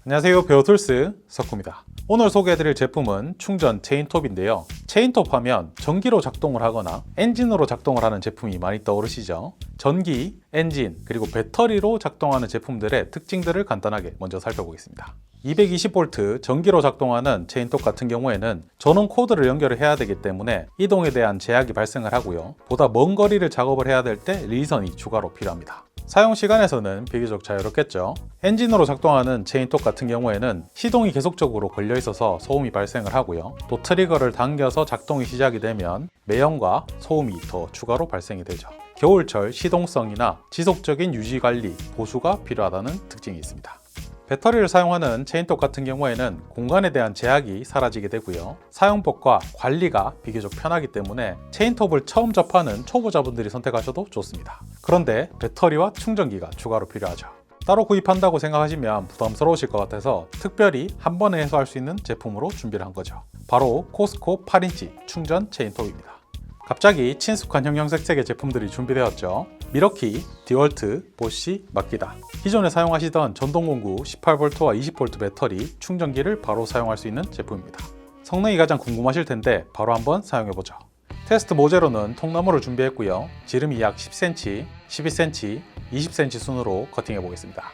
안녕하세요, 베어툴스 석구입니다. 오늘 소개해드릴 제품은 충전 체인톱인데요. 체인톱 하면 전기로 작동을 하거나 엔진으로 작동을 하는 제품이 많이 떠오르시죠? 전기, 엔진, 그리고 배터리로 작동하는 제품들의 특징들을 간단하게 먼저 살펴보겠습니다. 220V 전기로 작동하는 체인톱 같은 경우에는 전원 코드를 연결을 해야 되기 때문에 이동에 대한 제약이 발생을 하고요. 보다 먼 거리를 작업을 해야 될 때 리선이 추가로 필요합니다. 사용 시간에서는 비교적 자유롭겠죠. 엔진으로 작동하는 체인톱 같은 경우에는 시동이 계속적으로 걸려 있어서 소음이 발생을 하고요. 또 트리거를 당겨서 작동이 시작이 되면 매연과 소음이 더 추가로 발생이 되죠. 겨울철 시동성이나 지속적인 유지 관리, 보수가 필요하다는 특징이 있습니다. 배터리를 사용하는 체인톱 같은 경우에는 공간에 대한 제약이 사라지게 되고요. 사용법과 관리가 비교적 편하기 때문에 체인톱을 처음 접하는 초보자분들이 선택하셔도 좋습니다. 그런데 배터리와 충전기가 추가로 필요하죠. 따로 구입한다고 생각하시면 부담스러우실 것 같아서 특별히 한 번에 해소할 수 있는 제품으로 준비를 한 거죠. 바로 코스코 8인치 충전 체인톱입니다. 갑자기 친숙한 형형색색의 제품들이 준비되었죠. 미러키, 디월트, 보쉬, 마키다. 기존에 사용하시던 전동공구 18V와 20V 배터리 충전기를 바로 사용할 수 있는 제품입니다. 성능이 가장 궁금하실 텐데 바로 한번 사용해보죠. 테스트 모재로는 통나무를 준비했고요. 지름이 약 10cm, 12cm, 20cm 순으로 커팅해 보겠습니다.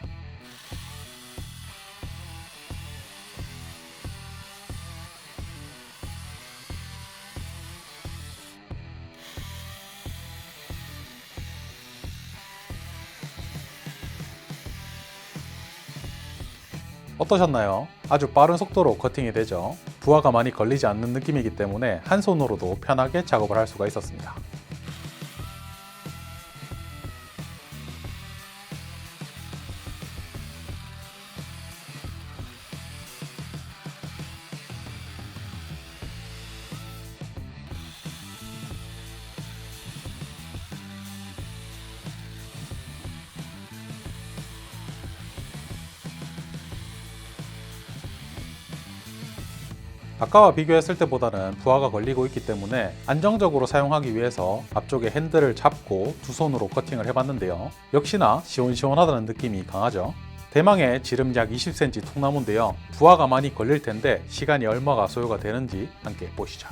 어떠셨나요? 아주 빠른 속도로 커팅이 되죠. 부하가 많이 걸리지 않는 느낌이기 때문에 한 손으로도 편하게 작업을 할 수가 있었습니다. 아까와 비교했을 때보다는 부하가 걸리고 있기 때문에 안정적으로 사용하기 위해서 앞쪽에 핸들을 잡고 두 손으로 커팅을 해봤는데요. 역시나 시원시원하다는 느낌이 강하죠. 대망의 지름 약 20cm 통나무인데요. 부하가 많이 걸릴 텐데 시간이 얼마가 소요가 되는지 함께 보시죠.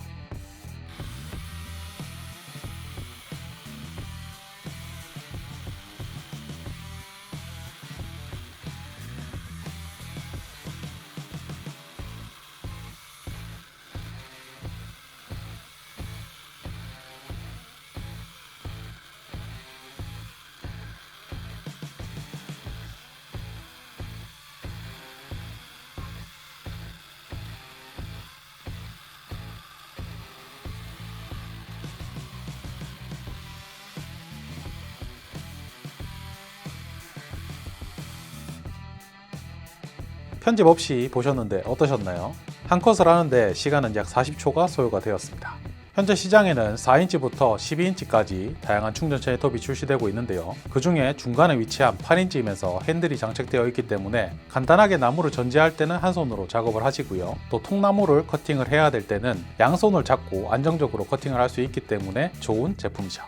편집 없이 보셨는데 어떠셨나요? 한 컷을 하는데 시간은 약 40초가 소요가 되었습니다. 현재 시장에는 4인치부터 12인치까지 다양한 충전 체인톱이 출시되고 있는데요. 그 중에 중간에 위치한 8인치이면서 핸들이 장착되어 있기 때문에 간단하게 나무를 전지할 때는 한 손으로 작업을 하시고요. 또 통나무를 커팅을 해야 될 때는 양손을 잡고 안정적으로 커팅을 할 수 있기 때문에 좋은 제품이죠.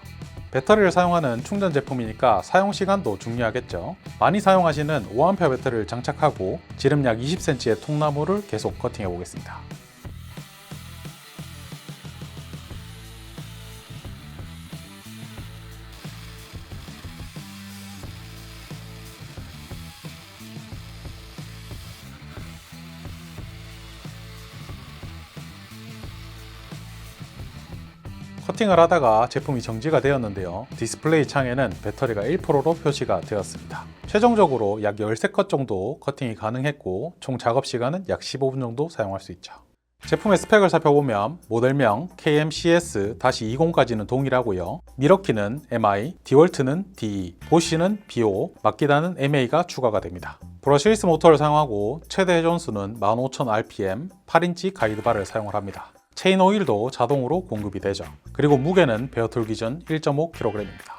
배터리를 사용하는 충전 제품이니까 사용 시간도 중요하겠죠. 많이 사용하시는 5A 배터리를 장착하고 지름 약 20cm의 통나무를 계속 커팅해 보겠습니다. 커팅을 하다가 제품이 정지가 되었는데요. 디스플레이 창에는 배터리가 1%로 표시가 되었습니다. 최종적으로 약 13컷 정도 커팅이 가능했고 총 작업 시간은 약 15분 정도 사용할 수 있죠. 제품의 스펙을 살펴보면 모델명 KMCS-20까지는 동일하고요. 미러키는 MI, 디월트는 DE, 보쉬는 BO, 마키다는 MA가 추가가 됩니다. 브러쉬 리스 모터를 사용하고 최대 회전수는 15,000rpm, 8인치 가이드바를 사용을 합니다. 체인 오일도 자동으로 공급이 되죠. 그리고 무게는 베어툴 기준 1.5kg입니다.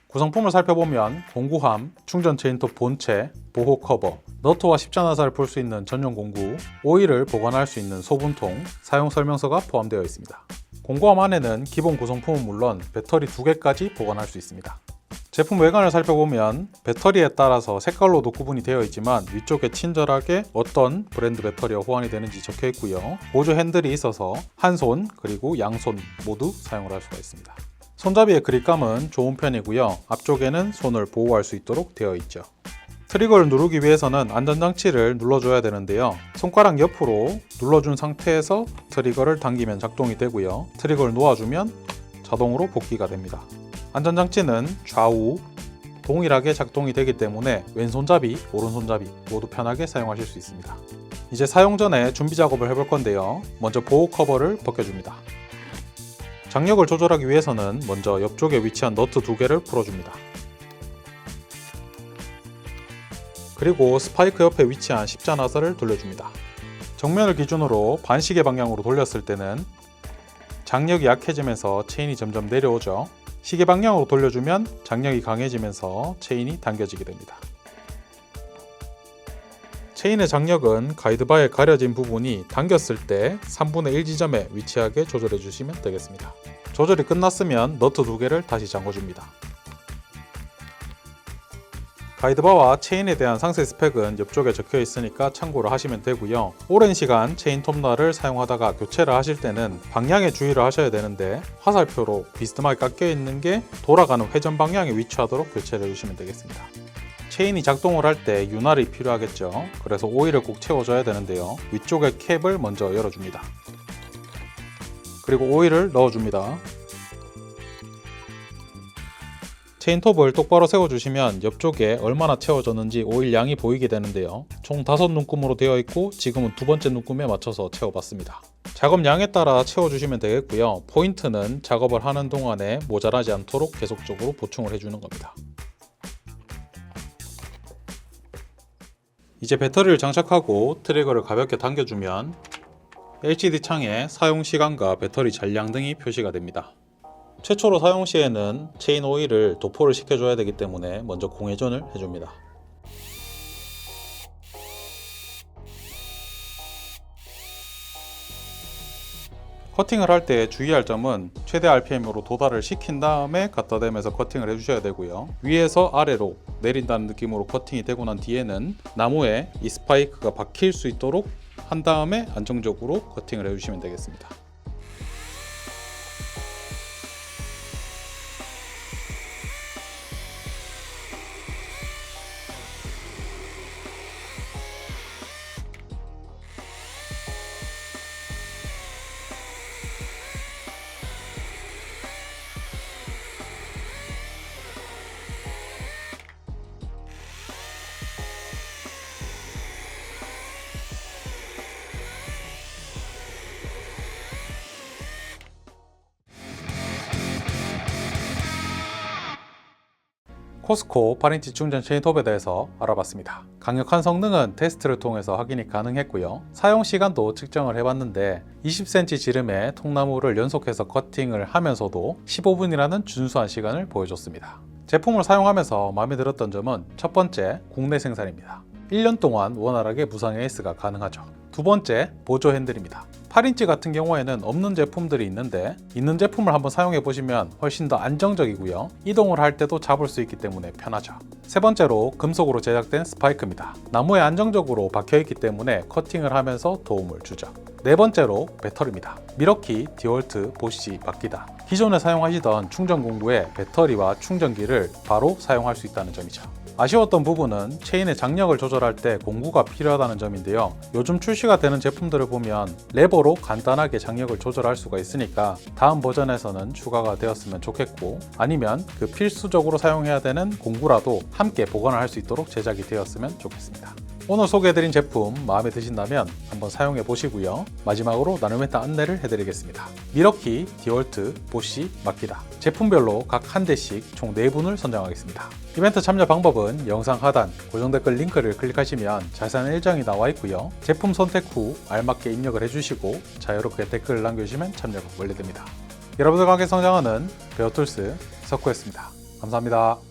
구성품을 살펴보면 공구함, 충전 체인톱 본체, 보호 커버, 너트와 십자나사를 풀 수 있는 전용 공구, 오일을 보관할 수 있는 소분통, 사용 설명서가 포함되어 있습니다. 공구함 안에는 기본 구성품은 물론 배터리 2개까지 보관할 수 있습니다. 제품 외관을 살펴보면 배터리에 따라서 색깔로도 구분이 되어 있지만 위쪽에 친절하게 어떤 브랜드 배터리와 호환이 되는지 적혀 있고요. 보조 핸들이 있어서 한 손 그리고 양손 모두 사용을 할 수가 있습니다. 손잡이의 그립감은 좋은 편이고요. 앞쪽에는 손을 보호할 수 있도록 되어 있죠. 트리거를 누르기 위해서는 안전장치를 눌러줘야 되는데요. 손가락 옆으로 눌러준 상태에서 트리거를 당기면 작동이 되고요. 트리거를 놓아주면 자동으로 복귀가 됩니다. 안전장치는 좌우 동일하게 작동이 되기 때문에 왼손잡이, 오른손잡이 모두 편하게 사용하실 수 있습니다. 이제 사용 전에 준비 작업을 해볼 건데요. 먼저 보호 커버를 벗겨줍니다. 장력을 조절하기 위해서는 먼저 옆쪽에 위치한 너트 2개를 풀어줍니다. 그리고 스파이크 옆에 위치한 십자 나사를 돌려줍니다. 정면을 기준으로 반시계 방향으로 돌렸을 때는 장력이 약해지면서 체인이 점점 내려오죠. 시계 방향으로 돌려주면 장력이 강해지면서 체인이 당겨지게 됩니다. 체인의 장력은 가이드바에 가려진 부분이 당겼을 때 3분의 1 지점에 위치하게 조절해 주시면 되겠습니다. 조절이 끝났으면 너트 2개를 다시 잠궈줍니다. 가이드바와 체인에 대한 상세 스펙은 옆쪽에 적혀 있으니까 참고를 하시면 되고요. 오랜 시간 체인 톱날을 사용하다가 교체를 하실 때는 방향에 주의를 하셔야 되는데 화살표로 비스듬하게 깎여 있는 게 돌아가는 회전 방향에 위치하도록 교체를 해주시면 되겠습니다. 체인이 작동을 할 때 윤활이 필요하겠죠. 그래서 오일을 꼭 채워줘야 되는데요. 위쪽의 캡을 먼저 열어줍니다. 그리고 오일을 넣어줍니다. 체인톱을 똑바로 세워주시면 옆쪽에 얼마나 채워졌는지 오일 양이 보이게 되는데요. 총 5눈금으로 되어 있고 지금은 2번째 눈금에 맞춰서 채워봤습니다. 작업 양에 따라 채워주시면 되겠고요. 포인트는 작업을 하는 동안에 모자라지 않도록 계속적으로 보충을 해주는 겁니다. 이제 배터리를 장착하고 트리거를 가볍게 당겨주면 LCD 창에 사용 시간과 배터리 잔량 등이 표시가 됩니다. 최초로 사용 시에는 체인 오일을 도포를 시켜줘야 되기 때문에 먼저 공회전을 해줍니다. 커팅을 할 때 주의할 점은 최대 RPM으로 도달을 시킨 다음에 갖다 대면서 커팅을 해주셔야 되고요. 위에서 아래로 내린다는 느낌으로 커팅이 되고 난 뒤에는 나무에 이 스파이크가 박힐 수 있도록 한 다음에 안정적으로 커팅을 해주시면 되겠습니다. 코스코 8인치 충전 체인톱에 대해서 알아봤습니다. 강력한 성능은 테스트를 통해서 확인이 가능했고요. 사용 시간도 측정을 해봤는데 20cm 지름의 통나무를 연속해서 커팅을 하면서도 15분이라는 준수한 시간을 보여줬습니다. 제품을 사용하면서 마음에 들었던 점은 첫 번째, 국내 생산입니다. 1년 동안 원활하게 무상 AS가 가능하죠. 두 번째, 보조 핸들입니다. 8인치 같은 경우에는 없는 제품들이 있는데 있는 제품을 한번 사용해 보시면 훨씬 더 안정적이고요. 이동을 할 때도 잡을 수 있기 때문에 편하죠. 세 번째로 금속으로 제작된 스파이크입니다. 나무에 안정적으로 박혀있기 때문에 커팅을 하면서 도움을 주죠. 네 번째로 배터리입니다. 미러키, 디월트, 보쉬, 바퀴다. 기존에 사용하시던 충전 공구에 배터리와 충전기를 바로 사용할 수 있다는 점이죠. 아쉬웠던 부분은 체인의 장력을 조절할 때 공구가 필요하다는 점인데요. 요즘 출시가 되는 제품들을 보면 레버로 간단하게 장력을 조절할 수가 있으니까 다음 버전에서는 추가가 되었으면 좋겠고, 아니면 그 필수적으로 사용해야 되는 공구라도 함께 보관을 할 수 있도록 제작이 되었으면 좋겠습니다. 오늘 소개해드린 제품 마음에 드신다면 한번 사용해 보시고요. 마지막으로 나눔 멘트 안내를 해드리겠습니다. 미러키, 디월트, 보쉬, 마키다 제품별로 각 한 대씩 총 4분을 선정하겠습니다. 이벤트 참여 방법은 영상 하단 고정 댓글 링크를 클릭하시면 자세한 일정이 나와 있고요. 제품 선택 후 알맞게 입력을 해주시고 자유롭게 댓글을 남겨주시면 참여가 원래됩니다. 여러분들과 함께 성장하는 베어툴스 석구였습니다. 감사합니다.